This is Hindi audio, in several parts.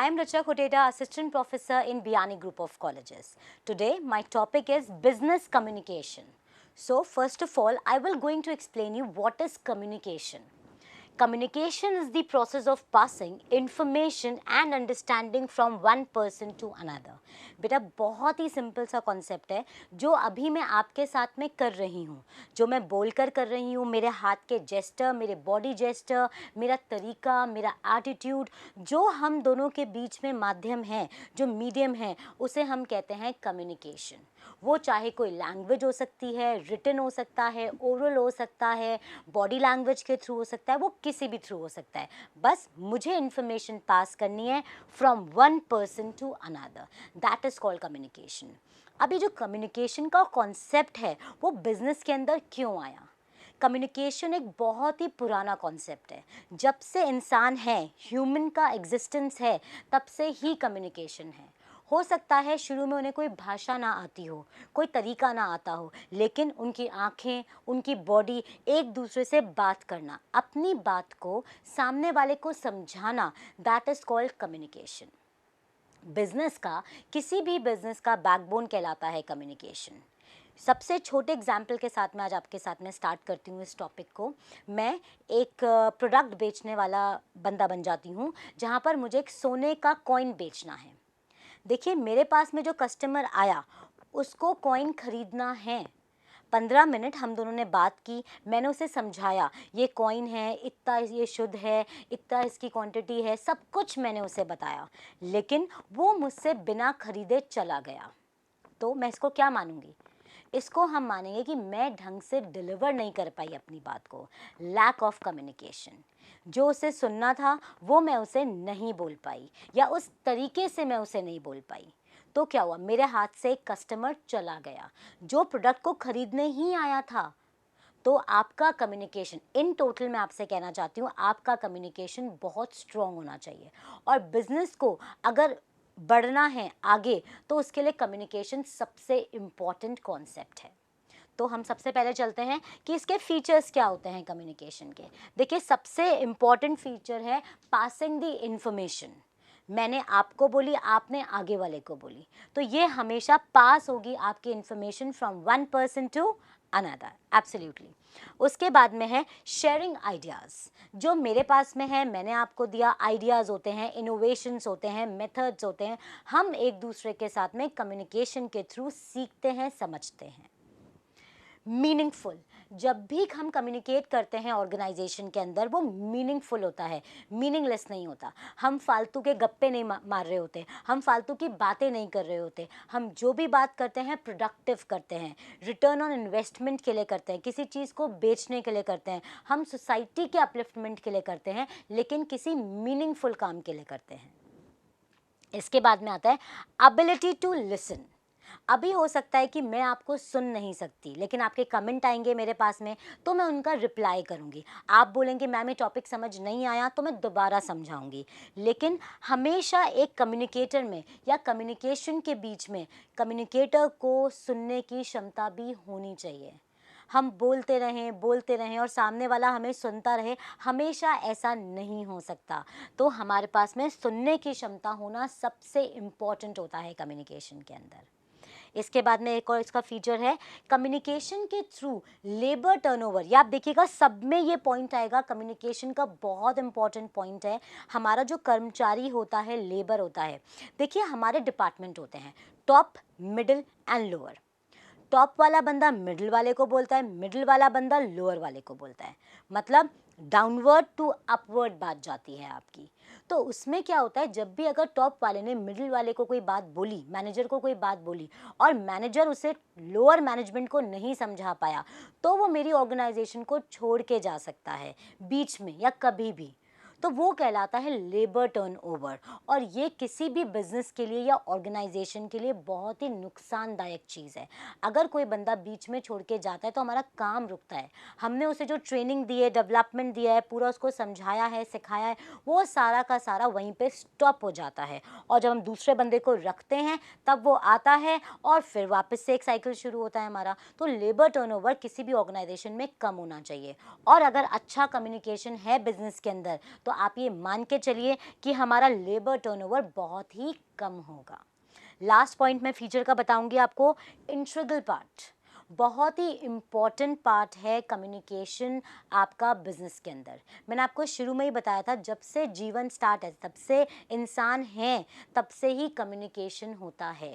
I am Richa Khoteda, Assistant Professor in Biyani Group of Colleges. Today, my topic is business communication. So, first of all, I will going to explain you what is communication. Communication is the process of passing information and understanding from one person to another. बेटा बहुत ही सिंपल सा कॉन्सेप्ट है जो अभी मैं आपके साथ में कर रही हूँ, जो मैं बोलकर कर रही हूँ, मेरे हाथ के जेस्टर, मेरे बॉडी जेस्टर, मेरा तरीका, मेरा एटीट्यूड, जो हम दोनों के बीच में माध्यम है, जो मीडियम है, उसे हम कहते हैं कम्युनिकेशन। वो चाहे कोई लैंग्वेज हो सकती है, रिटन हो सकता है, ओरल हो सकता है, बॉडी लैंग्वेज के थ्रू हो सकता है, वो किसी भी थ्रू हो सकता है। बस मुझे इन्फॉर्मेशन पास करनी है from one person to another, that is called communication. अभी जो कम्युनिकेशन का कॉन्सेप्ट है वो बिजनेस के अंदर क्यों आया? कम्युनिकेशन एक बहुत ही पुराना कॉन्सेप्ट है। जब से इंसान है, ह्यूमन का एग्जिस्टेंस है, तब से ही कम्युनिकेशन है। हो सकता है शुरू में उन्हें कोई भाषा ना आती हो, कोई तरीका ना आता हो, लेकिन उनकी आँखें, उनकी बॉडी, एक दूसरे से बात करना, अपनी बात को सामने वाले को समझाना, that is called communication. Business का, किसी भी बिजनेस का बैकबोन कहलाता है कम्युनिकेशन। सबसे छोटे एग्जाम्पल के साथ में आज आपके साथ में स्टार्ट करती हूँ इस टॉपिक को। मैं एक प्रोडक्ट बेचने वाला बंदा बन जाती हूँ जहाँ पर मुझे एक सोने का कॉइन बेचना है। देखिए, मेरे पास में जो कस्टमर आया उसको कॉइन खरीदना है। 15 मिनट हम दोनों ने बात की, मैंने उसे समझाया ये कॉइन है, इतना ये शुद्ध है, इतना इसकी क्वांटिटी है, सब कुछ मैंने उसे बताया, लेकिन वो मुझसे बिना खरीदे चला गया। तो मैं इसको क्या मानूंगी? इसको हम मानेंगे कि मैं ढंग से डिलीवर नहीं कर पाई अपनी बात को, लैक ऑफ कम्युनिकेशन। जो उसे सुनना था वो मैं उसे नहीं बोल पाई, या उस तरीके से मैं उसे नहीं बोल पाई। तो क्या हुआ? मेरे हाथ से एक कस्टमर चला गया जो प्रोडक्ट को खरीदने ही आया था। तो आपका कम्युनिकेशन, इन टोटल मैं आपसे कहना चाहती हूँ, आपका कम्युनिकेशन बहुत स्ट्रॉन्ग होना चाहिए। और बिजनेस को अगर बढ़ना है आगे तो उसके लिए कम्युनिकेशन सबसे इम्पॉर्टेंट कॉन्सेप्ट है। तो हम सबसे पहले चलते हैं कि इसके फीचर्स क्या होते हैं कम्युनिकेशन के। देखिए, सबसे इम्पॉर्टेंट फीचर है पासिंग द इंफॉर्मेशन। मैंने आपको बोली, आपने आगे वाले को बोली, तो ये हमेशा पास होगी आपकी information from one person to another, absolutely. उसके बाद में है शेयरिंग आइडियाज़। जो मेरे पास में है, मैंने आपको दिया, आइडियाज़ होते हैं, इनोवेशंस होते हैं, मेथड्स होते हैं। हम एक दूसरे के साथ में कम्युनिकेशन के थ्रू सीखते हैं, समझते हैं। मीनिंगफुल, जब भी हम कम्युनिकेट करते हैं ऑर्गेनाइजेशन के अंदर, वो मीनिंगफुल होता है, मीनिंगलेस नहीं होता। हम फालतू के गप्पे नहीं मार रहे होते, हम फालतू की बातें नहीं कर रहे होते। हम जो भी बात करते हैं प्रोडक्टिव करते हैं, रिटर्न ऑन इन्वेस्टमेंट के लिए करते हैं, किसी चीज़ को बेचने के लिए करते हैं, हम सोसाइटी के अपलिफ्टमेंट के लिए करते हैं, लेकिन किसी मीनिंगफुल काम के लिए करते हैं। इसके बाद में आता है एबिलिटी टू लिसन। अभी हो सकता है कि मैं आपको सुन नहीं सकती, लेकिन आपके कमेंट आएंगे मेरे पास में, तो मैं उनका रिप्लाई करूंगी। आप बोलेंगे मैम ये टॉपिक समझ नहीं आया, तो मैं दोबारा समझाऊंगी। लेकिन हमेशा एक कम्युनिकेटर में या कम्युनिकेशन के बीच में कम्युनिकेटर को सुनने की क्षमता भी होनी चाहिए। हम बोलते रहें और सामने वाला हमें सुनता रहे, हमेशा ऐसा नहीं हो सकता। तो हमारे पास में सुनने की क्षमता होना सबसे इम्पॉर्टेंट होता है कम्युनिकेशन के अंदर। इसके बाद में एक और इसका फीचर है कम्युनिकेशन के थ्रू लेबर टर्नओवर। या आप देखिएगा सब में ये पॉइंट आएगा, कम्युनिकेशन का बहुत इंपॉर्टेंट पॉइंट है। हमारा जो कर्मचारी होता है, लेबर होता है, देखिए हमारे डिपार्टमेंट होते हैं, top, middle and lower. Top वाला बंदा मिडिल वाले को बोलता है, मिडिल वाला बंदा लोअर वाले को बोलता है, मतलब डाउनवर्ड टू अपवर्ड बात जाती है आपकी। तो उसमें क्या होता है, जब भी अगर टॉप वाले ने मिडिल वाले को कोई बात बोली, मैनेजर को कोई बात बोली, और मैनेजर उसे लोअर मैनेजमेंट को नहीं समझा पाया, तो वो मेरी ऑर्गेनाइजेशन को छोड़ के जा सकता है बीच में या कभी भी। तो वो कहलाता है लेबर टर्नओवर, और ये किसी भी बिजनेस के लिए या ऑर्गेनाइजेशन के लिए बहुत ही नुकसानदायक चीज़ है। अगर कोई बंदा बीच में छोड़ के जाता है तो हमारा काम रुकता है। हमने उसे जो ट्रेनिंग दी है, डेवलपमेंट दिया है, पूरा उसको समझाया है, सिखाया है, वो सारा का सारा वहीं पे स्टॉप हो जाता है। और जब हम दूसरे बंदे को रखते हैं तब वो आता है और फिर वापस से एक साइकिल शुरू होता है हमारा। तो लेबर टर्नओवर किसी भी ऑर्गेनाइजेशन में कम होना चाहिए। और अगर अच्छा कम्युनिकेशन है बिजनेस के अंदर, तो तो आप ये मान के चलिए कि हमारा लेबर टर्नओवर बहुत ही कम होगा। लास्ट पॉइंट मैं फीचर का बताऊंगी आपको, इंटीग्रल पार्ट। बहुत ही इम्पॉर्टेंट पार्ट है कम्युनिकेशन आपका बिजनेस के अंदर। मैंने आपको शुरू में ही बताया था, जब से जीवन स्टार्ट है, तब से इंसान है, तब से ही कम्युनिकेशन होता है।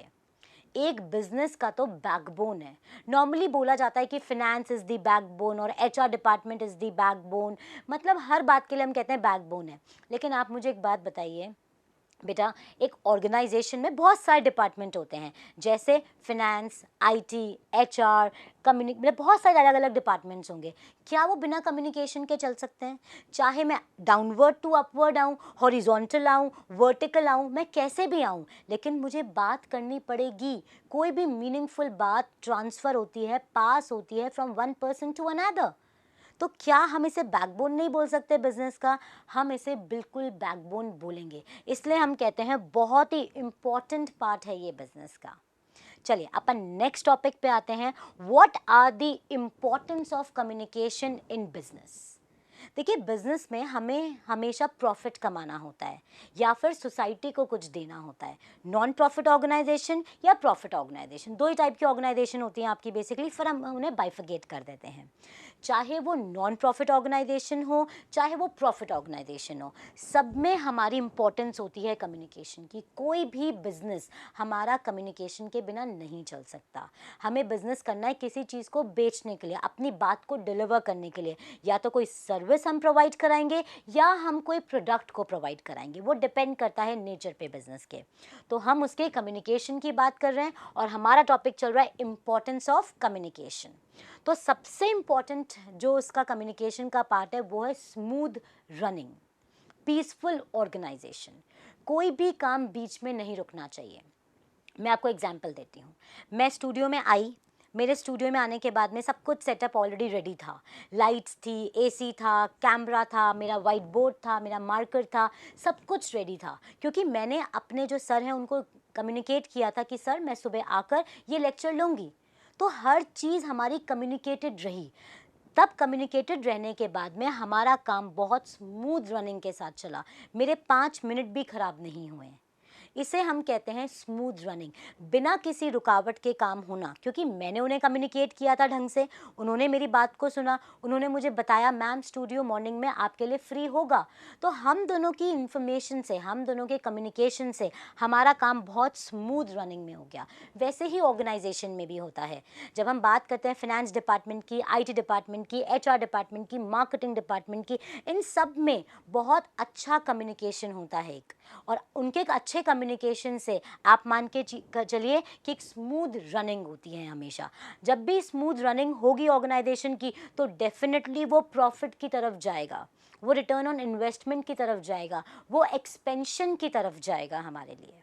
एक बिजनेस का तो बैकबोन है। नॉर्मली बोला जाता है कि फिनेंस इज द बैकबोन और HR department is the backbone, मतलब हर बात के लिए हम कहते हैं बैकबोन है। लेकिन आप मुझे एक बात बताइए बेटा, एक ऑर्गेनाइजेशन में बहुत सारे डिपार्टमेंट होते हैं, जैसे फिनेंस, आईटी, एचआर, मतलब बहुत सारे अलग अलग डिपार्टमेंट्स होंगे। क्या वो बिना कम्युनिकेशन के चल सकते हैं? चाहे मैं डाउनवर्ड टू अपवर्ड आऊँ, हॉरिजॉन्टल आऊँ, वर्टिकल आऊँ, मैं कैसे भी आऊँ, लेकिन मुझे बात करनी पड़ेगी। कोई भी मीनिंगफुल बात ट्रांसफ़र होती है, पास होती है from one person to another. तो क्या हम इसे बैकबोन नहीं बोल सकते बिजनेस का? हम इसे बिल्कुल बैकबोन बोलेंगे। इसलिए हम कहते हैं बहुत ही इम्पॉर्टेंट पार्ट है ये बिजनेस का। चलिए अपन नेक्स्ट टॉपिक पे आते हैं, what are the importance of communication in business. देखिए, बिजनेस में हमें हमेशा प्रॉफिट कमाना होता है या फिर सोसाइटी को कुछ देना होता है। नॉन प्रॉफिट ऑर्गेनाइजेशन या प्रॉफिट ऑर्गेनाइजेशन, दो ही टाइप की ऑर्गेनाइजेशन होती हैं आपकी बेसिकली, फिर हम उन्हें बाइफिकेट कर देते हैं। चाहे वो नॉन प्रॉफिट ऑर्गेनाइजेशन हो, चाहे वो प्रॉफिट ऑर्गेनाइजेशन हो, सब में हमारी इंपॉर्टेंस होती है कम्युनिकेशन की। कोई भी बिजनेस हमारा कम्युनिकेशन के बिना नहीं चल सकता। हमें बिजनेस करना है किसी चीज़ को बेचने के लिए, अपनी बात को डिलीवर करने के लिए, या तो कोई सर्विस हम प्रोवाइड कराएंगे या हम कोई प्रोडक्ट को प्रोवाइड कराएंगे, वो डिपेंड करता है नेचर पे बिजनेस के। तो हम उसके कम्युनिकेशन की बात कर रहे हैं और हमारा टॉपिक चल रहा है इम्पॉर्टेंस ऑफ कम्युनिकेशन। तो सबसे इम्पॉर्टेंट जो उसका कम्युनिकेशन का पार्ट है वो है स्मूथ रनिंग, पीसफुल ऑर्गेनाइजेशन। कोई भी काम बीच में नहीं रुकना चाहिए। मैं आपको एग्जांपल देती हूँ। मैं स्टूडियो में आई, मेरे स्टूडियो में आने के बाद में सब कुछ सेटअप ऑलरेडी रेडी था। लाइट्स थी, एसी था, कैमरा था, मेरा वाइट बोर्ड था, मेरा मार्कर था, सब कुछ रेडी था। क्योंकि मैंने अपने जो सर हैं उनको कम्युनिकेट किया था कि सर मैं सुबह आकर ये लेक्चर लूँगी। तो हर चीज़ हमारी कम्युनिकेटेड रही। तब कम्युनिकेटेड रहने के बाद में हमारा काम बहुत स्मूथ रनिंग के साथ चला। मेरे 5 मिनट भी ख़राब नहीं हुए। इसे हम कहते हैं स्मूथ रनिंग, बिना किसी रुकावट के काम होना। क्योंकि मैंने उन्हें कम्युनिकेट किया था ढंग से, उन्होंने मेरी बात को सुना, उन्होंने मुझे बताया मैम स्टूडियो मॉर्निंग में आपके लिए फ्री होगा। तो हम दोनों की इन्फॉर्मेशन से, हम दोनों के कम्युनिकेशन से हमारा काम बहुत स्मूथ रनिंग में हो गया। वैसे ही ऑर्गेनाइजेशन में भी होता है। जब हम बात करते हैं फिनेंस डिपार्टमेंट की, आईटी डिपार्टमेंट की, एचआर डिपार्टमेंट की, मार्केटिंग डिपार्टमेंट की, इन सब में बहुत अच्छा कम्युनिकेशन होता है एक। और उनके एक अच्छे कम्युनिकेशन से आप मान के चलिए कि एक स्मूथ रनिंग होती है हमेशा। जब भी स्मूथ रनिंग होगी ऑर्गेनाइजेशन की तो डेफिनेटली वो प्रॉफिट की तरफ जाएगा, वो रिटर्न ऑन इन्वेस्टमेंट की तरफ जाएगा, वो एक्सपेंशन की तरफ जाएगा हमारे लिए।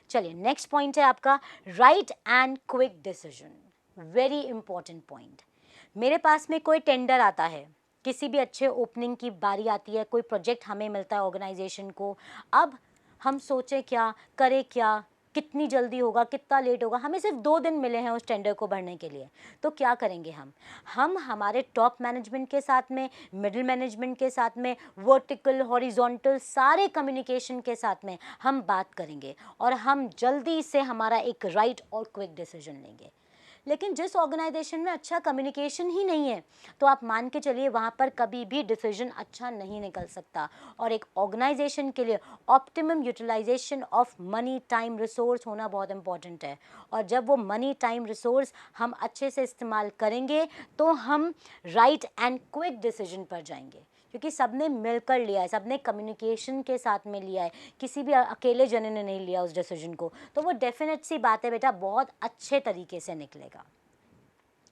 चलिए नेक्स्ट पॉइंट है आपका right and quick decision. Very important point. मेरे पास में कोई टेंडर आता है, किसी भी अच्छे ओपनिंग की बारी आती है, कोई प्रोजेक्ट हमें मिलता है ऑर्गेनाइजेशन को। अब हम सोचें क्या करें, क्या कितनी जल्दी होगा, कितना लेट होगा, हमें सिर्फ 2 दिन मिले हैं उस टेंडर को भरने के लिए। तो क्या करेंगे हम हमारे टॉप मैनेजमेंट के साथ में, मिडिल मैनेजमेंट के साथ में, वर्टिकल, हॉरिजॉन्टल, सारे कम्युनिकेशन के साथ में हम बात करेंगे और हम जल्दी से हमारा एक राइट और क्विक डिसीजन लेंगे। लेकिन जिस ऑर्गेनाइजेशन में अच्छा कम्युनिकेशन ही नहीं है, तो आप मान के चलिए वहाँ पर कभी भी डिसीजन अच्छा नहीं निकल सकता। और एक ऑर्गेनाइजेशन के लिए optimum utilization of money, time, resource होना बहुत इंपॉर्टेंट है। और जब वो मनी, टाइम, रिसोर्स हम अच्छे से इस्तेमाल करेंगे तो हम राइट एंड क्विक डिसीजन पर जाएंगे। क्योंकि सबने मिलकर लिया है, सबने कम्युनिकेशन के साथ में लिया है, किसी भी अकेले जने ने नहीं लिया उस डिसीजन को। तो वो डेफिनेट सी बात है बेटा, बहुत अच्छे तरीके से निकलेगा।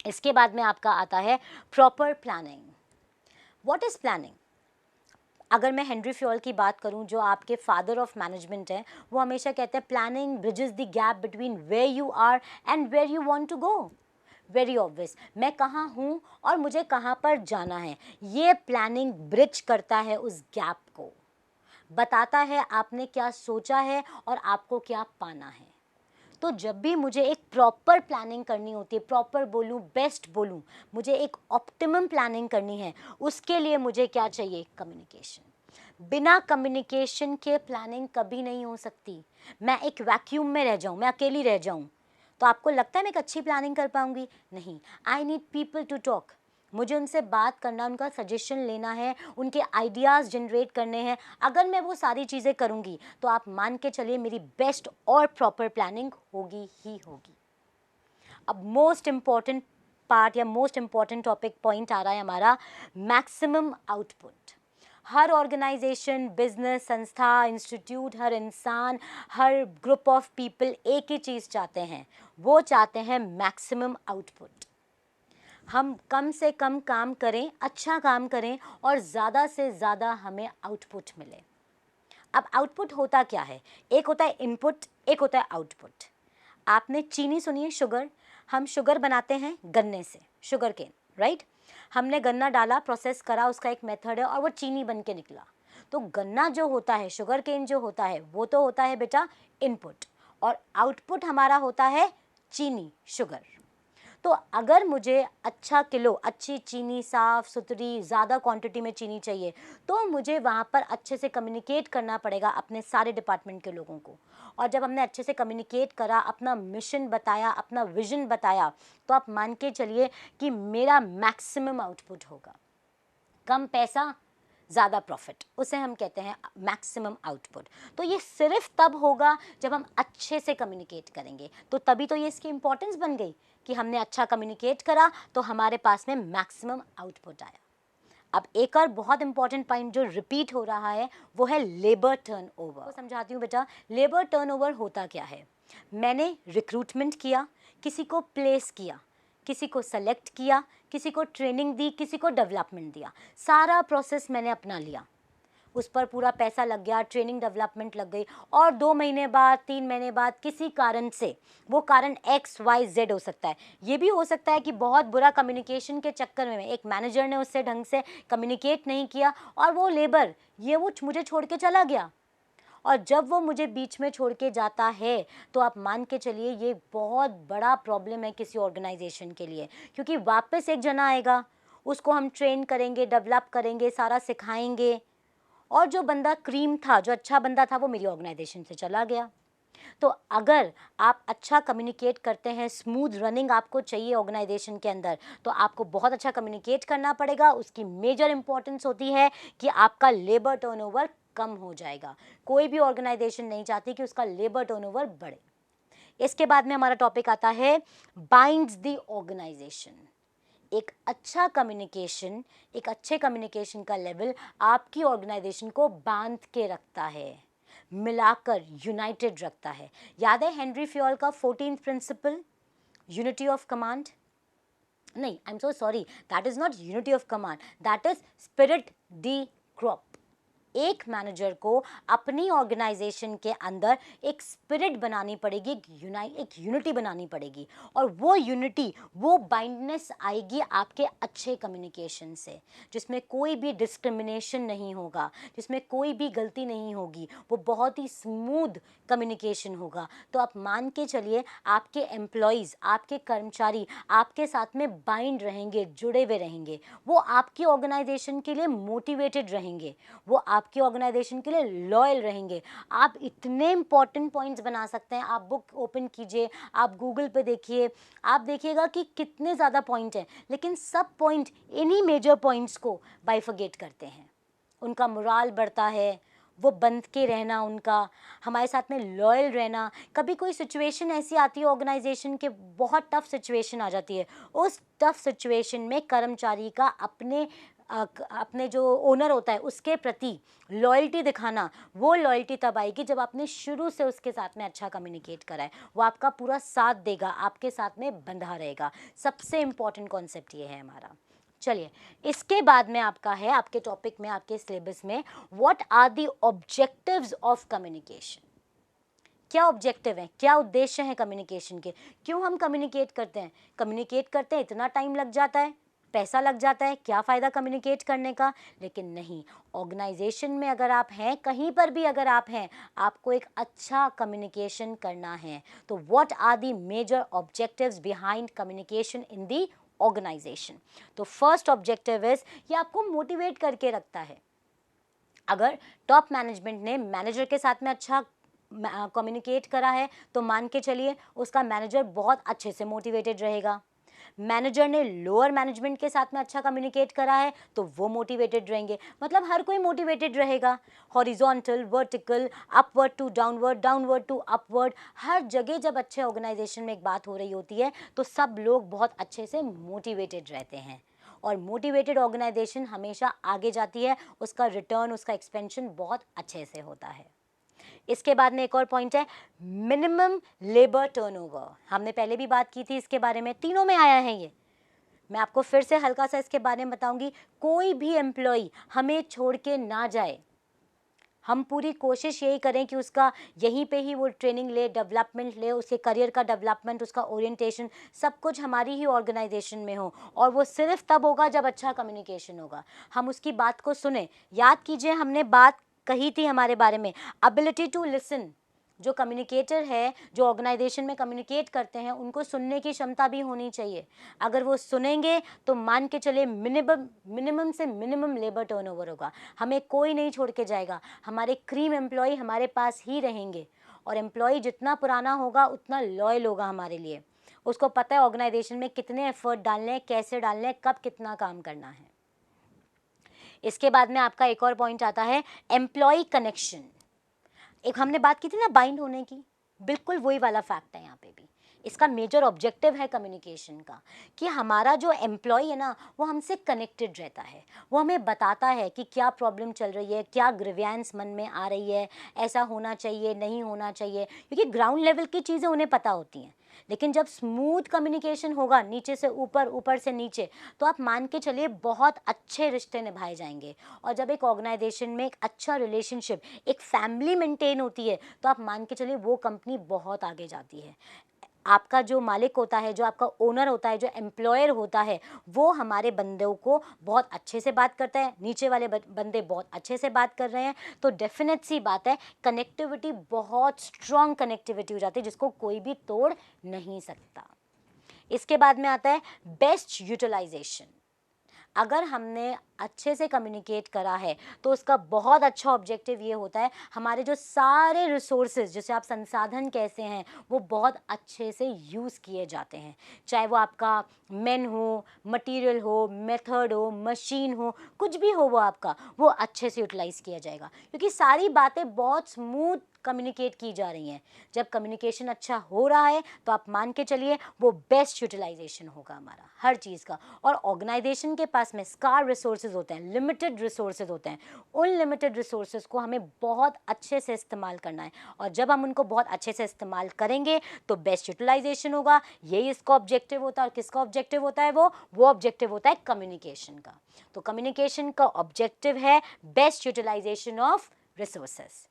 इसके बाद में आपका आता है proper planning. What is planning? अगर मैं हेनरी फ्योल की बात करूं, जो आपके फादर ऑफ मैनेजमेंट हैं, वो हमेशा कहते हैं planning bridges the gap between where you are and where you want to go. Very obvious, मैं कहाँ हूँ और मुझे कहाँ पर जाना है, ये प्लानिंग ब्रिज करता है उस गैप को, बताता है आपने क्या सोचा है और आपको क्या पाना है। तो जब भी मुझे एक प्रॉपर प्लानिंग करनी होती है, प्रॉपर बोलूँ, बेस्ट बोलूँ, मुझे एक ऑप्टिमम प्लानिंग करनी है, उसके लिए मुझे क्या चाहिए? कम्युनिकेशन। बिना कम्युनिकेशन के प्लानिंग कभी नहीं हो सकती। मैं एक वैक्यूम में रह जाऊँ, मैं अकेली रह जाऊँ, तो आपको लगता है मैं एक अच्छी प्लानिंग कर पाऊँगी? नहीं। I need people to talk. मुझे उनसे बात करना, उनका सजेशन लेना है, उनके आइडियाज़ जनरेट करने हैं। अगर मैं वो सारी चीज़ें करूँगी तो आप मान के चलिए मेरी बेस्ट और प्रॉपर प्लानिंग होगी ही होगी। अब मोस्ट इम्पॉर्टेंट पार्ट या मोस्ट इम्पॉर्टेंट टॉपिक पॉइंट आ रहा है हमारा, मैक्सिमम आउटपुट। हर ऑर्गेनाइजेशन, बिजनेस, संस्था, इंस्टीट्यूट, हर इंसान, हर ग्रुप ऑफ पीपल एक ही चीज़ चाहते हैं, वो चाहते हैं मैक्सिमम आउटपुट। हम कम से कम काम करें, अच्छा काम करें और ज़्यादा से ज़्यादा हमें आउटपुट मिले। अब आउटपुट होता क्या है? एक होता है इनपुट, एक होता है आउटपुट। आपने चीनी सुनी है, शुगर। हम शुगर बनाते हैं गन्ने से, शुगर केन, राइट। हमने गन्ना डाला, प्रोसेस करा, उसका एक मेथड है और वो चीनी बन के निकला। तो गन्ना जो होता है, शुगर केन जो होता है, वो तो होता है बेटा इनपुट, और आउटपुट हमारा होता है चीनी, शुगर। तो अगर मुझे अच्छा किलो, अच्छी चीनी, साफ़ सुथरी, ज़्यादा क्वांटिटी में चीनी चाहिए, तो मुझे वहाँ पर अच्छे से कम्युनिकेट करना पड़ेगा अपने सारे डिपार्टमेंट के लोगों को। और जब हमने अच्छे से कम्युनिकेट करा, अपना मिशन बताया, अपना विजन बताया, तो आप मान के चलिए कि मेरा मैक्सिमम आउटपुट होगा। कम पैसा, ज़्यादा प्रॉफिट, उसे हम कहते हैं मैक्सिमम आउटपुट। तो ये सिर्फ तब होगा जब हम अच्छे से कम्युनिकेट करेंगे। तो तभी तो ये इसकी इंपॉर्टेंस बन गई कि हमने अच्छा कम्युनिकेट करा तो हमारे पास में मैक्सिमम आउटपुट आया। अब एक और बहुत इंपॉर्टेंट पॉइंट जो रिपीट हो रहा है वो है लेबर टर्नओवर। समझाती हूँ बेटा, लेबर टर्नओवर होता क्या है? मैंने रिक्रूटमेंट किया, किसी को प्लेस किया, किसी को सेलेक्ट किया, किसी को ट्रेनिंग दी, किसी को डेवलपमेंट दिया, सारा प्रोसेस मैंने अपना लिया, उस पर पूरा पैसा लग गया, ट्रेनिंग डेवलपमेंट लग गई, और 2 महीने बाद, 3 महीने बाद किसी कारण से, वो कारण XYZ हो सकता है, ये भी हो सकता है कि बहुत बुरा कम्युनिकेशन के चक्कर में एक मैनेजर ने उससे ढंग से कम्युनिकेट नहीं किया और वो लेबर वो मुझे छोड़ के चला गया। और जब वो मुझे बीच में छोड़ के जाता है तो आप मान के चलिए ये बहुत बड़ा प्रॉब्लम है किसी ऑर्गेनाइजेशन के लिए, क्योंकि वापस एक जना आएगा, उसको हम ट्रेन करेंगे, डेवलप करेंगे, सारा सिखाएंगे, और जो बंदा क्रीम था, जो अच्छा बंदा था, वो मेरी ऑर्गेनाइजेशन से चला गया। तो अगर आप अच्छा कम्युनिकेट करते हैं, स्मूथ रनिंग आपको चाहिए ऑर्गेनाइजेशन के अंदर, तो आपको बहुत अच्छा कम्युनिकेट करना पड़ेगा। उसकी मेजर इंपॉर्टेंस होती है कि आपका लेबर टर्नओवर कम हो जाएगा। कोई भी ऑर्गेनाइजेशन नहीं चाहती कि उसका लेबर टर्नओवर बढ़े। इसके बाद में हमारा टॉपिक आता है बाइंड्स द ऑर्गेनाइजेशन। एक अच्छा कम्युनिकेशन, एक अच्छे कम्युनिकेशन का लेवल आपकी ऑर्गेनाइजेशन को बांध के रखता है, मिलाकर यूनाइटेड रखता है। याद है हेनरी फ्योल का 14th principal, unity of command? नहीं, I am so sorry, that is not unity of command, that is spirit de corps. एक मैनेजर को अपनी ऑर्गेनाइजेशन के अंदर एक स्पिरिट बनानी पड़ेगी, एक यूनिटी बनानी पड़ेगी, और वो यूनिटी, वो बाइंडनेस आएगी आपके अच्छे कम्युनिकेशन से, जिसमें कोई भी डिस्क्रिमिनेशन नहीं होगा, जिसमें कोई भी गलती नहीं होगी, वो बहुत ही स्मूथ कम्युनिकेशन होगा। तो आप मान के चलिए आपके एम्प्लॉयज़, आपके कर्मचारी आपके साथ में बाइंड रहेंगे, जुड़े हुए रहेंगे, वो आपकी ऑर्गेनाइजेशन के लिए मोटिवेटेड रहेंगे, वो आपकी ऑर्गेनाइजेशन के लिए लॉयल रहेंगे। आप इतने इंपॉर्टेंट पॉइंट्स बना सकते हैं, आप बुक ओपन कीजिए, आप गूगल पे देखिए, आप देखिएगा कि कितने ज़्यादा पॉइंट हैं, लेकिन सब पॉइंट इन्हीं मेजर पॉइंट्स को बाइफर्गेट करते हैं। उनका मोराल बढ़ता है, वो बंध के रहना, उनका हमारे साथ में लॉयल रहना। कभी कोई सिचुएशन ऐसी आती है ऑर्गेनाइजेशन के, बहुत टफ सिचुएशन आ जाती है, उस टफ सिचुएशन में कर्मचारी का अपने जो ओनर होता है उसके प्रति लॉयल्टी दिखाना, वो लॉयल्टी तब आएगी जब आपने शुरू से उसके साथ में अच्छा कम्युनिकेट करा है, वो आपका पूरा साथ देगा, आपके साथ में बंधा रहेगा। सबसे इम्पॉर्टेंट कॉन्सेप्ट ये है हमारा। चलिए, इसके बाद में आपका है, आपके टॉपिक में, आपके सिलेबस में, what are the objectives of communication. क्या ऑब्जेक्टिव है, क्या उद्देश्य है कम्युनिकेशन के? क्यों हम कम्युनिकेट करते हैं? कम्युनिकेट करते हैं, इतना टाइम लग जाता है, पैसा लग जाता है, क्या फ़ायदा कम्युनिकेट करने का? लेकिन नहीं, ऑर्गेनाइजेशन में अगर आप हैं, कहीं पर भी अगर आप हैं, आपको एक अच्छा कम्युनिकेशन करना है। तो what are the major objectives behind communication in the organization? तो फर्स्ट ऑब्जेक्टिव इज, ये आपको मोटिवेट करके रखता है, अगर टॉप मैनेजमेंट ने मैनेजर के साथ में अच्छा कम्युनिकेट करा है तो मान के चलिए उसका मैनेजर बहुत अच्छे से मोटिवेटेड रहेगा। मैनेजर ने लोअर मैनेजमेंट के साथ में अच्छा कम्युनिकेट करा है तो वो मोटिवेटेड रहेंगे। मतलब हर कोई मोटिवेटेड रहेगा। Horizontal, vertical, upward to downward, downward to upward, हर जगह जब अच्छे ऑर्गेनाइजेशन में एक बात हो रही होती है तो सब लोग बहुत अच्छे से मोटिवेटेड रहते हैं। और मोटिवेटेड ऑर्गेनाइजेशन हमेशा आगे जाती है, उसका रिटर्न, उसका एक्सपेंशन बहुत अच्छे से होता है। इसके बाद में एक और पॉइंट है मिनिमम लेबर टर्नओवर। हमने पहले भी बात की थी इसके बारे में, तीनों में आया है ये। मैं आपको फिर से हल्का सा इसके बारे में बताऊंगी। कोई भी एम्प्लॉय हमें छोड़ के ना जाए। हम पूरी कोशिश यही करें कि उसका यहीं पे ही वो ट्रेनिंग ले, डेवलपमेंट ले, उसके करियर का डेवलपमेंट, उसका ओरिएंटेशन, सब कुछ हमारी ही ऑर्गेनाइजेशन में हो। और वो सिर्फ तब होगा जब अच्छा कम्युनिकेशन होगा। हम उसकी बात को सुने। याद कीजिए हमने बात कही थी हमारे बारे में, एबिलिटी टू लिसन। जो कम्युनिकेटर है, जो ऑर्गेनाइजेशन में कम्युनिकेट करते हैं, उनको सुनने की क्षमता भी होनी चाहिए। अगर वो सुनेंगे तो मान के चले मिनिमम से मिनिमम लेबर टर्नओवर होगा। हमें कोई नहीं छोड़ के जाएगा। हमारे क्रीम एम्प्लॉय हमारे पास ही रहेंगे। और एम्प्लॉय जितना पुराना होगा उतना लॉयल होगा हमारे लिए। उसको पता है ऑर्गेनाइजेशन में कितने एफर्ट डालने हैं, कैसे डालने हैं, कब कितना काम करना है। इसके बाद में आपका एक और पॉइंट आता है एम्प्लॉय कनेक्शन। एक हमने बात की थी ना बाइंड होने की, बिल्कुल वही वाला फैक्ट है यहाँ पे भी। इसका मेजर ऑब्जेक्टिव है कम्युनिकेशन का कि हमारा जो एम्प्लॉय है ना वो हमसे कनेक्टेड रहता है। वो हमें बताता है कि क्या प्रॉब्लम चल रही है, क्या ग्रीवेंस मन में आ रही है, ऐसा होना चाहिए, नहीं होना चाहिए, क्योंकि ग्राउंड लेवल की चीज़ें उन्हें पता होती हैं। लेकिन जब स्मूथ कम्युनिकेशन होगा नीचे से ऊपर, ऊपर से नीचे, तो आप मान के चलिए बहुत अच्छे रिश्ते निभाए जाएंगे। और जब एक ऑर्गेनाइजेशन में एक अच्छा रिलेशनशिप, एक फैमिली मेंटेन होती है तो आप मान के चलिए वो कंपनी बहुत आगे जाती है। आपका जो मालिक होता है, जो आपका ओनर होता है, जो एम्प्लॉयर होता है, वो हमारे बंदों को बहुत अच्छे से बात करता है, नीचे वाले बंदे बहुत अच्छे से बात कर रहे हैं, तो डेफिनेट सी बात है कनेक्टिविटी बहुत स्ट्रॉन्ग कनेक्टिविटी हो जाती है जिसको कोई भी तोड़ नहीं सकता। इसके बाद में आता है बेस्ट यूटिलाइजेशन। अगर हमने अच्छे से कम्युनिकेट करा है तो उसका बहुत अच्छा ऑब्जेक्टिव ये होता है हमारे जो सारे रिसोर्सेज, जिसे आप संसाधन कहते हैं, वो बहुत अच्छे से यूज़ किए जाते हैं। चाहे वो आपका मैन हो, मटेरियल हो, मेथड हो, मशीन हो, कुछ भी हो, वो आपका वो अच्छे से यूटिलाइज़ किया जाएगा क्योंकि सारी बातें बहुत स्मूथ कम्युनिकेट की जा रही हैं। जब कम्युनिकेशन अच्छा हो रहा है तो आप मान के चलिए वो बेस्ट यूटिलाइजेशन होगा हमारा हर चीज़ का। और ऑर्गेनाइजेशन के पास में स्कार रिसोर्सेज होते हैं, लिमिटेड रिसोर्सेज होते हैं। उन लिमिटेड रिसोर्सेज को हमें बहुत अच्छे से इस्तेमाल करना है और जब हम उनको बहुत अच्छे से इस्तेमाल करेंगे तो बेस्ट यूटिलाइजेशन होगा। यही इसका ऑब्जेक्टिव होता है। और किसका ऑब्जेक्टिव होता है? वो ऑब्जेक्टिव होता है कम्युनिकेशन का। तो कम्युनिकेशन का ऑब्जेक्टिव है बेस्ट यूटिलाइजेशन ऑफ रिसोर्सेज।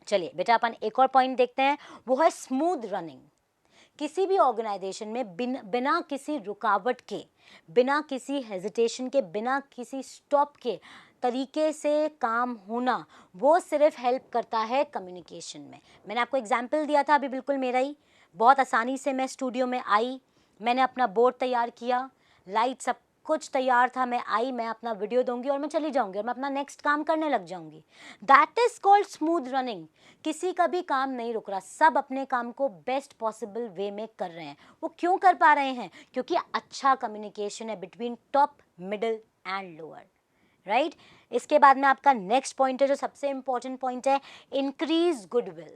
चलिए बेटा अपन एक और पॉइंट देखते हैं, वो है स्मूथ रनिंग। किसी भी ऑर्गेनाइजेशन में बिना किसी रुकावट के, बिना किसी हेजिटेशन के, बिना किसी स्टॉप के तरीके से काम होना, वो सिर्फ हेल्प करता है कम्युनिकेशन में। मैंने आपको एग्जाम्पल दिया था अभी बिल्कुल मेरा ही। बहुत आसानी से मैं स्टूडियो में आई, मैंने अपना बोर्ड तैयार किया, लाइट सब कुछ तैयार था, मैं आई, मैं अपना वीडियो दूंगी और मैं चली जाऊंगी और मैं अपना नेक्स्ट काम करने लग जाऊंगी। That is called smooth running. किसी का भी काम नहीं रुक रहा, सब अपने काम को बेस्ट पॉसिबल वे में कर रहे हैं। वो क्यों कर पा रहे हैं? क्योंकि अच्छा कम्युनिकेशन है between top, middle and lower, right. इसके बाद में आपका नेक्स्ट पॉइंट है जो सबसे इंपॉर्टेंट पॉइंट है, इंक्रीज गुडविल।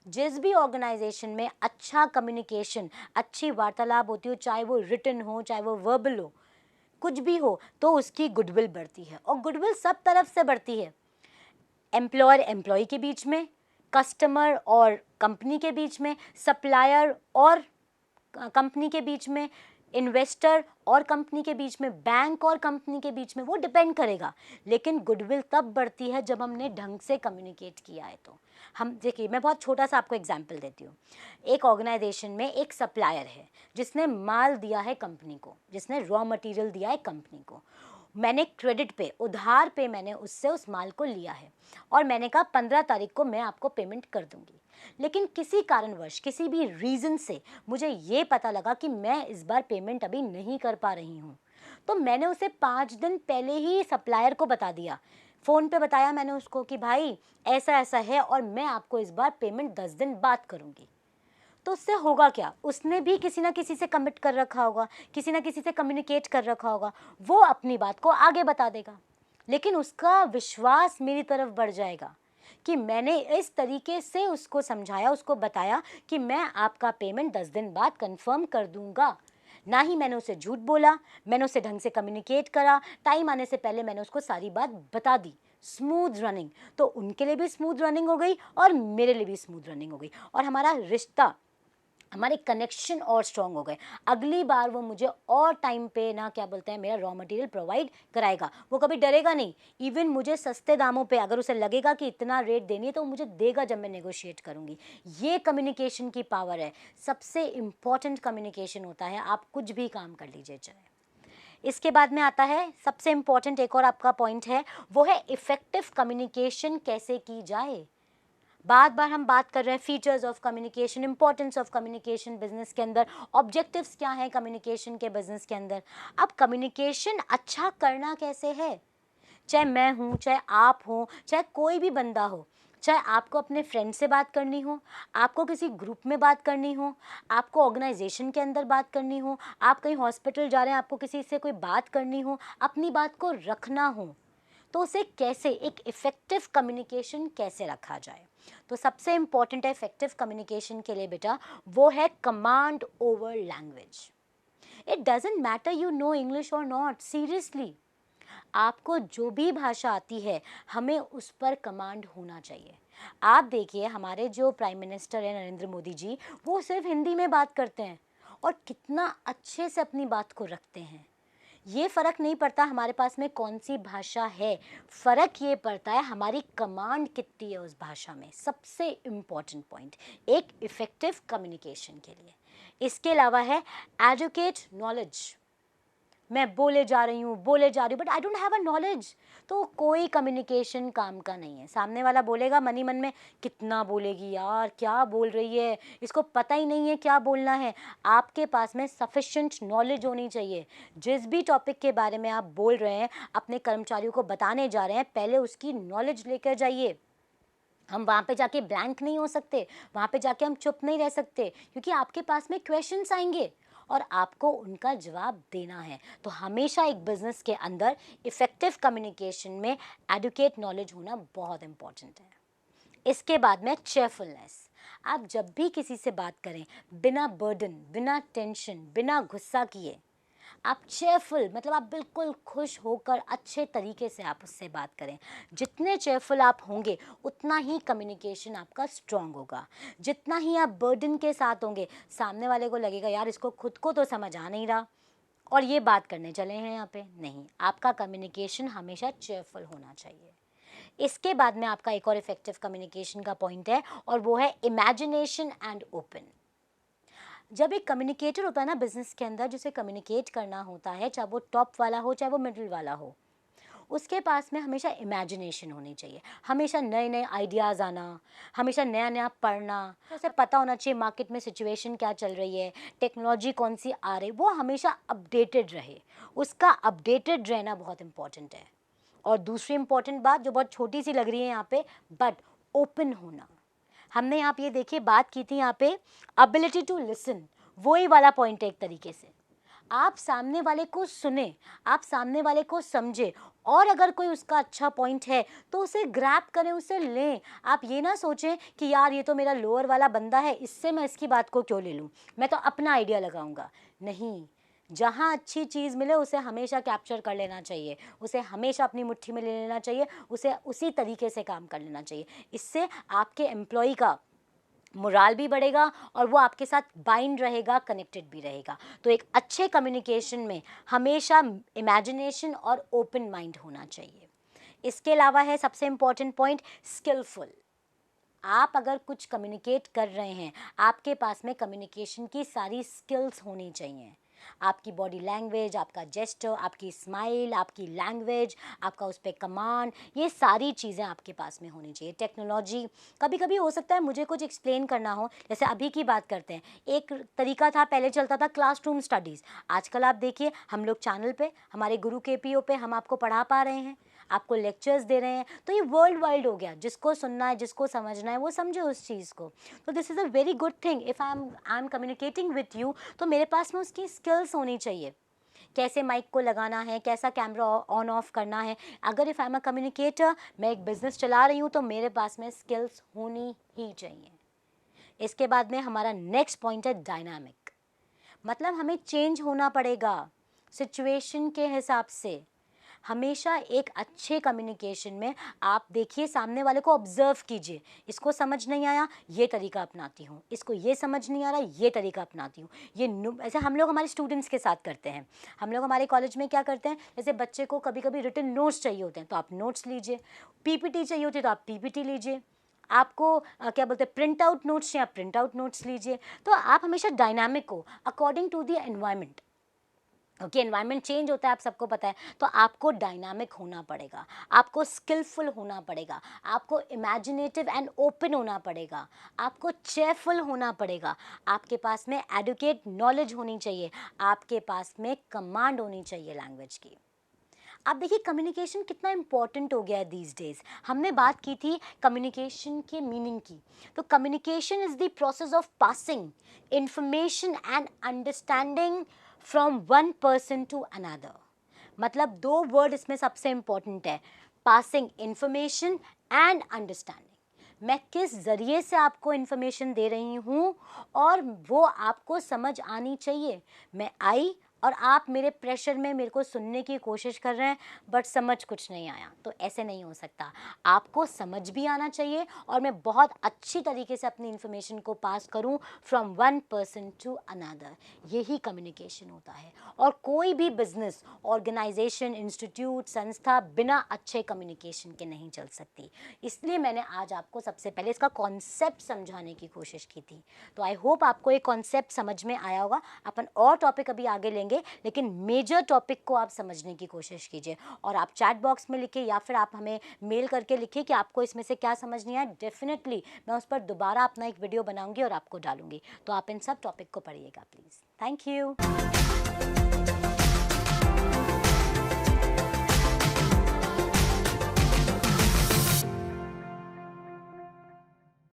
जिस भी ऑर्गेनाइजेशन में अच्छा कम्युनिकेशन, अच्छी वार्तालाप होती हो, चाहे वो रिटन हो, चाहे वो वर्बल हो, कुछ भी हो, तो उसकी गुडविल बढ़ती है। और गुडविल सब तरफ से बढ़ती है, एम्प्लॉयर एम्प्लॉय के बीच में, कस्टमर और कंपनी के बीच में, सप्लायर और कंपनी के बीच में, इन्वेस्टर और कंपनी के बीच में, बैंक और कंपनी के बीच में, वो डिपेंड करेगा। लेकिन गुडविल तब बढ़ती है जब हमने ढंग से कम्युनिकेट किया है। तो हम देखिए, मैं बहुत छोटा सा आपको एग्जांपल देती हूँ। एक ऑर्गेनाइजेशन में एक सप्लायर है जिसने माल दिया है कंपनी को, जिसने रॉ मटेरियल दिया है कंपनी को। मैंने क्रेडिट पे, उधार पे मैंने उससे उस माल को लिया है और मैंने कहा 15 तारीख को मैं आपको पेमेंट कर दूंगी। लेकिन किसी कारणवश, किसी भी रीज़न से मुझे ये पता लगा कि मैं इस बार पेमेंट अभी नहीं कर पा रही हूँ, तो मैंने उसे 5 दिन पहले ही सप्लायर को बता दिया फ़ोन पे बताया मैंने उसको कि भाई ऐसा ऐसा है और मैं आपको इस बार पेमेंट 10 दिन बाद करूँगी, तो उससे होगा क्या, उसने भी किसी ना किसी से कमिट कर रखा होगा, किसी ना किसी से कम्युनिकेट कर रखा होगा, वो अपनी बात को आगे बता देगा, लेकिन उसका विश्वास मेरी तरफ बढ़ जाएगा कि मैंने इस तरीके से उसको समझाया, उसको बताया कि मैं आपका पेमेंट 10 दिन बाद कंफर्म कर दूंगा। ना ही मैंने उसे झूठ बोला, मैंने उसे ढंग से कम्युनिकेट करा, टाइम आने से पहले मैंने उसको सारी बात बता दी। स्मूथ रनिंग, तो उनके लिए भी स्मूथ रनिंग हो गई और मेरे लिए भी स्मूथ रनिंग हो गई, और हमारा रिश्ता, हमारे कनेक्शन और स्ट्रॉन्ग हो गए। अगली बार वो मुझे और टाइम पे ना क्या बोलते हैं मेरा रॉ मटेरियल प्रोवाइड कराएगा, वो कभी डरेगा नहीं। इवन मुझे सस्ते दामों पे अगर उसे लगेगा कि इतना रेट देनी है तो मुझे देगा जब मैं नेगोशिएट करूँगी। ये कम्युनिकेशन की पावर है, सबसे इम्पॉर्टेंट कम्युनिकेशन होता है, आप कुछ भी काम कर लीजिए चाहे। इसके बाद में आता है सबसे इम्पॉर्टेंट एक और आपका पॉइंट है, वो है इफ़ेक्टिव कम्युनिकेशन कैसे की जाए। बार बार हम बात कर रहे हैं features of communication, importance of communication business के अंदर, ऑब्जेक्टिव्स क्या हैं कम्युनिकेशन के बिजनेस के अंदर। अब कम्युनिकेशन अच्छा करना कैसे है, चाहे मैं हूँ, चाहे आप हो, चाहे कोई भी बंदा हो, चाहे आपको अपने फ्रेंड से बात करनी हो, आपको किसी ग्रुप में बात करनी हो, आपको ऑर्गेनाइजेशन के अंदर बात करनी हो, आप कहीं हॉस्पिटल जा रहे हैं आपको किसी से कोई बात करनी हो, अपनी बात को रखना हो, तो उसे कैसे एक इफ़ेक्टिव कम्युनिकेशन कैसे रखा जाए। तो सबसे इम्पॉर्टेंट है इफ़ेक्टिव कम्युनिकेशन के लिए बेटा, वो है command over language. It doesn't matter you know English और नॉट, सीरियसली आपको जो भी भाषा आती है हमें उस पर कमांड होना चाहिए। आप देखिए हमारे जो प्राइम मिनिस्टर हैं नरेंद्र मोदी जी, वो सिर्फ हिंदी में बात करते हैं और कितना अच्छे से अपनी बात को रखते हैं। ये फ़र्क नहीं पड़ता हमारे पास में कौन सी भाषा है, फ़र्क ये पड़ता है हमारी कमांड कितनी है उस भाषा में। सबसे इम्पॉर्टेंट पॉइंट एक इफ़ेक्टिव कम्युनिकेशन के लिए। इसके अलावा है एजुकेट नॉलेज। मैं बोले जा रही हूँ but I don't have a knowledge, तो कोई कम्युनिकेशन काम का नहीं है। सामने वाला बोलेगा मन ही मन में, कितना बोलेगी यार, क्या बोल रही है, इसको पता ही नहीं है क्या बोलना है। आपके पास में सफिशेंट नॉलेज होनी चाहिए। जिस भी टॉपिक के बारे में आप बोल रहे हैं, अपने कर्मचारियों को बताने जा रहे हैं, पहले उसकी नॉलेज लेकर जाइए। हम वहाँ पे जाके ब्लैंक नहीं हो सकते, वहाँ पे जाके हम चुप नहीं रह सकते, क्योंकि आपके पास में क्वेश्चंस आएंगे और आपको उनका जवाब देना है। तो हमेशा एक बिजनेस के अंदर इफ़ेक्टिव कम्युनिकेशन में एडुकेट नॉलेज होना बहुत इम्पॉर्टेंट है। इसके बाद में चेयरफुलनेस। आप जब भी किसी से बात करें, बिना बर्डन, बिना टेंशन, बिना गुस्सा किए, आप चेयरफुल मतलब आप बिल्कुल खुश होकर अच्छे तरीके से आप उससे बात करें। जितने चेयरफुल आप होंगे उतना ही कम्युनिकेशन आपका स्ट्रॉन्ग होगा। जितना ही आप बर्डन के साथ होंगे, सामने वाले को लगेगा यार इसको खुद को तो समझ आ नहीं रहा और ये बात करने चले हैं यहाँ पे। नहीं, आपका कम्युनिकेशन हमेशा चेयरफुल होना चाहिए। इसके बाद में आपका एक और इफेक्टिव कम्युनिकेशन का पॉइंट है और वो है इमेजिनेशन एंड ओपन। जब एक कम्युनिकेटर होता है ना बिजनेस के अंदर, जिसे कम्युनिकेट करना होता है, चाहे वो टॉप वाला हो चाहे वो मिडिल वाला हो, उसके पास में हमेशा इमेजिनेशन होनी चाहिए, हमेशा नए नए आइडियाज़ आना, हमेशा नया नया पढ़ना, उसे पता होना चाहिए मार्केट में सिचुएशन क्या चल रही है, टेक्नोलॉजी कौन सी आ रही, वो हमेशा अपडेटेड रहे। उसका अपडेटेड रहना बहुत इंपॉर्टेंट है। और दूसरी इंपॉर्टेंट बात जो बहुत छोटी सी लग रही है यहाँ पे, बट ओपन होना। हमने यहाँ पे ये देखिए बात की थी यहाँ पे एबिलिटी टू लिसन, वही वाला पॉइंट है एक तरीके से। आप सामने वाले को सुने, आप सामने वाले को समझे, और अगर कोई उसका अच्छा पॉइंट है तो उसे ग्रैब करें, उसे लें। आप ये ना सोचें कि यार ये तो मेरा लोअर वाला बंदा है, इससे मैं इसकी बात को क्यों ले लूँ, मैं तो अपना आइडिया लगाऊंगा। नहीं, जहाँ अच्छी चीज़ मिले उसे हमेशा कैप्चर कर लेना चाहिए, उसे हमेशा अपनी मुट्ठी में ले लेना चाहिए, उसे उसी तरीके से काम कर लेना चाहिए। इससे आपके एम्प्लॉय का मोराल भी बढ़ेगा और वो आपके साथ बाइंड रहेगा, कनेक्टेड भी रहेगा। तो एक अच्छे कम्युनिकेशन में हमेशा इमेजिनेशन और ओपन माइंड होना चाहिए। इसके अलावा है सबसे इम्पॉर्टेंट पॉइंट स्किलफुल। आप अगर कुछ कम्युनिकेट कर रहे हैं, आपके पास में कम्युनिकेशन की सारी स्किल्स होनी चाहिए। आपकी बॉडी लैंग्वेज, आपका जेस्चर, आपकी स्माइल, आपकी लैंग्वेज, आपका उस पर कमांड, ये सारी चीज़ें आपके पास में होनी चाहिए। टेक्नोलॉजी, कभी कभी हो सकता है मुझे कुछ एक्सप्लेन करना हो, जैसे अभी की बात करते हैं, एक तरीका था पहले चलता था क्लासरूम स्टडीज़। आजकल आप देखिए हम लोग चैनल पे, हमारे गुरु KPO पे हम आपको पढ़ा पा रहे हैं। आपको लेक्चर्स दे रहे हैं, तो ये वर्ल्ड वाइड हो गया, जिसको सुनना है, जिसको समझना है वो समझे उस चीज़ को। तो this is a very good thing. If I am communicating with you, तो मेरे पास में उसकी स्किल्स होनी चाहिए, कैसे माइक को लगाना है, कैसा कैमरा ऑन ऑफ करना है। अगर if I am a communicator, मैं एक बिज़नेस चला रही हूँ, तो मेरे पास में स्किल्स होनी ही चाहिए। इसके बाद में हमारा नेक्स्ट पॉइंट है डायनामिक, मतलब हमें चेंज होना पड़ेगा सिचुएशन के हिसाब से। हमेशा एक अच्छे कम्युनिकेशन में आप देखिए, सामने वाले को ऑब्जर्व कीजिए, इसको समझ नहीं आया ये तरीका अपनाती हूँ, इसको ये समझ नहीं आ रहा ये तरीका अपनाती हूँ। ये ऐसे हम लोग हमारे स्टूडेंट्स के साथ करते हैं। हम लोग हमारे कॉलेज में क्या करते हैं, जैसे बच्चे को कभी कभी रिटन नोट्स चाहिए होते हैं तो आप नोट्स लीजिए, पीपीटी चाहिए होती है तो आप पीपीटी लीजिए, आपको क्या बोलते हैं प्रिंट आउट नोट्स चाहिए आप प्रिंट आउट नोट्स लीजिए। तो आप हमेशा डायनामिक हो according to the environment. Okay, environment change होता है, आप सबको पता है, तो आपको डायनामिक होना पड़ेगा, आपको स्किलफुल होना पड़ेगा, आपको इमेजिनेटिव एंड ओपन होना पड़ेगा, आपको चेयरफुल होना पड़ेगा, आपके पास में एडुकेट नॉलेज होनी चाहिए, आपके पास में कमांड होनी चाहिए लैंग्वेज की। आप देखिए कम्युनिकेशन कितना इंपॉर्टेंट हो गया है दीज डेज। हमने बात की थी कम्युनिकेशन के मीनिंग की, तो communication is the process of passing information and understanding from one person to another. मतलब दो वर्ड इसमें सबसे इंपॉर्टेंट है, पासिंग इंफॉर्मेशन एंड अंडरस्टैंडिंग। मैं किस ज़रिए से आपको इन्फॉर्मेशन दे रही हूँ और वो आपको समझ आनी चाहिए। मैं आई और आप मेरे प्रेशर में मेरे को सुनने की कोशिश कर रहे हैं बट समझ कुछ नहीं आया, तो ऐसे नहीं हो सकता। आपको समझ भी आना चाहिए और मैं बहुत अच्छी तरीके से अपनी इन्फॉर्मेशन को पास करूं from one person to another. यही कम्युनिकेशन होता है। और कोई भी बिजनेस, ऑर्गेनाइजेशन, इंस्टीट्यूट, संस्था बिना अच्छे कम्युनिकेशन के नहीं चल सकती। इसलिए मैंने आज आपको सबसे पहले इसका कॉन्सेप्ट समझाने की कोशिश की थी। तो आई होप आपको ये कॉन्सेप्ट समझ में आया होगा। अपन और टॉपिक अभी आगे लेंगे, लेकिन मेजर टॉपिक को आप समझने की कोशिश कीजिए। और आप चैट बॉक्स में लिखिए या फिर आप हमें मेल करके लिखिए कि आपको इसमें से क्या समझ नहीं आया। डेफिनेटली मैं उस पर दोबारा अपना एक वीडियो बनाऊंगी और आपको डालूंगी। तो आप इन सब टॉपिक को पढ़िएगा प्लीज़। Thank you.